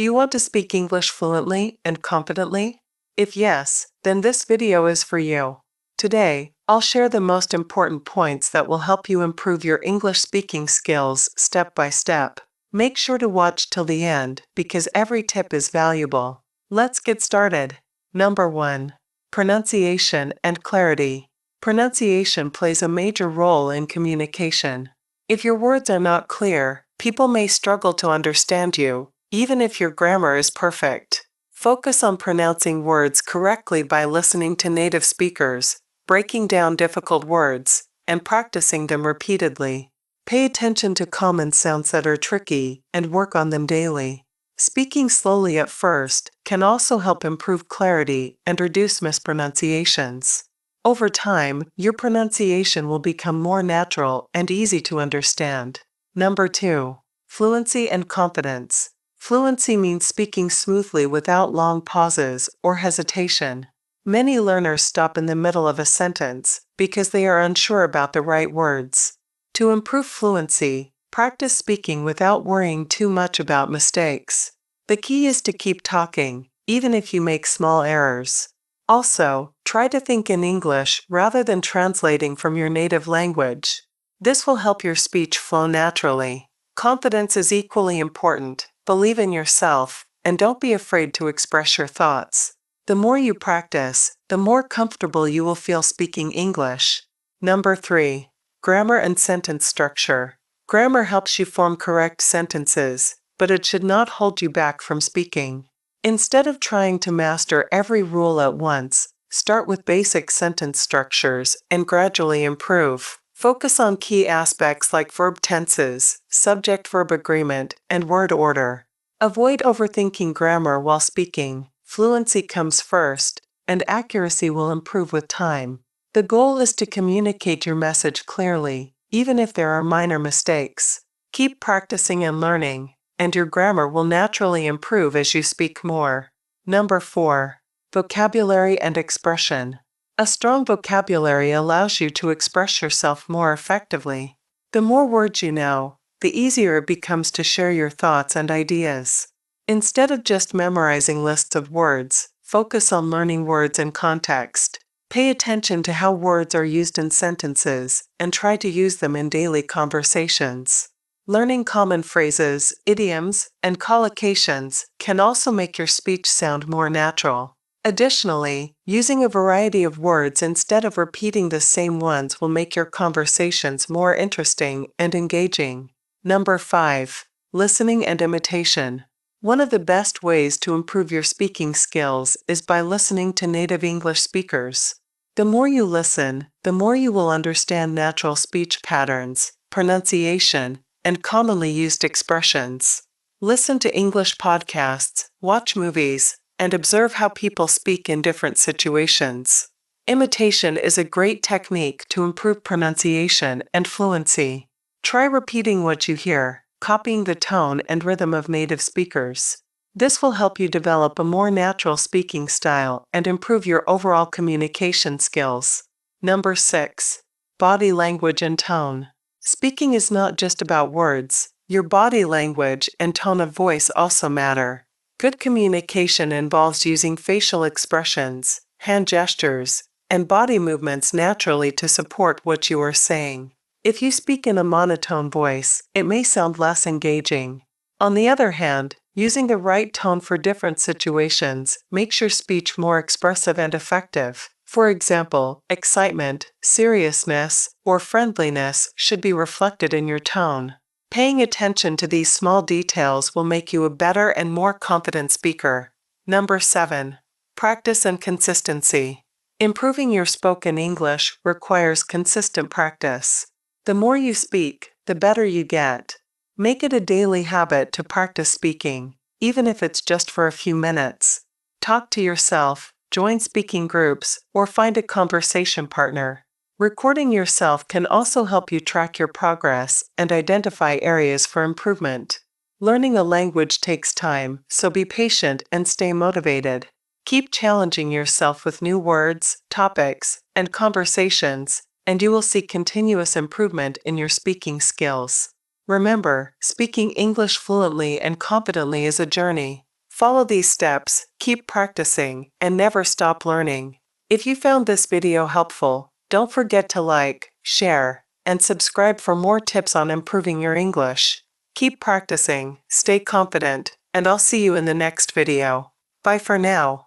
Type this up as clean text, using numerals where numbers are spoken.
Do you want to speak English fluently and confidently? If yes, then this video is for you. Today, I'll share the most important points that will help you improve your English speaking skills step by step. Make sure to watch till the end because every tip is valuable. Let's get started. Number 1. Pronunciation and clarity. Pronunciation plays a major role in communication. If your words are not clear, people may struggle to understand you, even if your grammar is perfect. Focus on pronouncing words correctly by listening to native speakers, breaking down difficult words, and practicing them repeatedly. Pay attention to common sounds that are tricky and work on them daily. Speaking slowly at first can also help improve clarity and reduce mispronunciations. Over time, your pronunciation will become more natural and easy to understand. Number 2. Fluency and confidence. Fluency means speaking smoothly without long pauses or hesitation. Many learners stop in the middle of a sentence because they are unsure about the right words. To improve fluency, practice speaking without worrying too much about mistakes. The key is to keep talking, even if you make small errors. Also, try to think in English rather than translating from your native language. This will help your speech flow naturally. Confidence is equally important. Believe in yourself, and don't be afraid to express your thoughts. The more you practice, the more comfortable you will feel speaking English. Number 3. Grammar and sentence structure. Grammar helps you form correct sentences, but it should not hold you back from speaking. Instead of trying to master every rule at once, start with basic sentence structures and gradually improve. Focus on key aspects like verb tenses, subject-verb agreement, and word order. Avoid overthinking grammar while speaking. Fluency comes first, and accuracy will improve with time. The goal is to communicate your message clearly, even if there are minor mistakes. Keep practicing and learning, and your grammar will naturally improve as you speak more. Number 4. Vocabulary and expression. A strong vocabulary allows you to express yourself more effectively. The more words you know, the easier it becomes to share your thoughts and ideas. Instead of just memorizing lists of words, focus on learning words in context. Pay attention to how words are used in sentences and try to use them in daily conversations. Learning common phrases, idioms, and collocations can also make your speech sound more natural. Additionally, using a variety of words instead of repeating the same ones will make your conversations more interesting and engaging. Number 5. Listening and imitation. One of the best ways to improve your speaking skills is by listening to native English speakers. The more you listen, the more you will understand natural speech patterns, pronunciation, and commonly used expressions. Listen to English podcasts, watch movies, and observe how people speak in different situations. Imitation is a great technique to improve pronunciation and fluency. Try repeating what you hear, copying the tone and rhythm of native speakers. This will help you develop a more natural speaking style and improve your overall communication skills. Number 6. Body language and tone. Speaking is not just about words. Your body language and tone of voice also matter. Good communication involves using facial expressions, hand gestures, and body movements naturally to support what you are saying. If you speak in a monotone voice, it may sound less engaging. On the other hand, using the right tone for different situations makes your speech more expressive and effective. For example, excitement, seriousness, or friendliness should be reflected in your tone. Paying attention to these small details will make you a better and more confident speaker. Number 7. Practice and consistency. Improving your spoken English requires consistent practice. The more you speak, the better you get. Make it a daily habit to practice speaking, even if it's just for a few minutes. Talk to yourself, join speaking groups, or find a conversation partner. Recording yourself can also help you track your progress and identify areas for improvement. Learning a language takes time, so be patient and stay motivated. Keep challenging yourself with new words, topics, and conversations, and you will see continuous improvement in your speaking skills. Remember, speaking English fluently and confidently is a journey. Follow these steps, keep practicing, and never stop learning. If you found this video helpful, don't forget to like, share, and subscribe for more tips on improving your English. Keep practicing, stay confident, and I'll see you in the next video. Bye for now.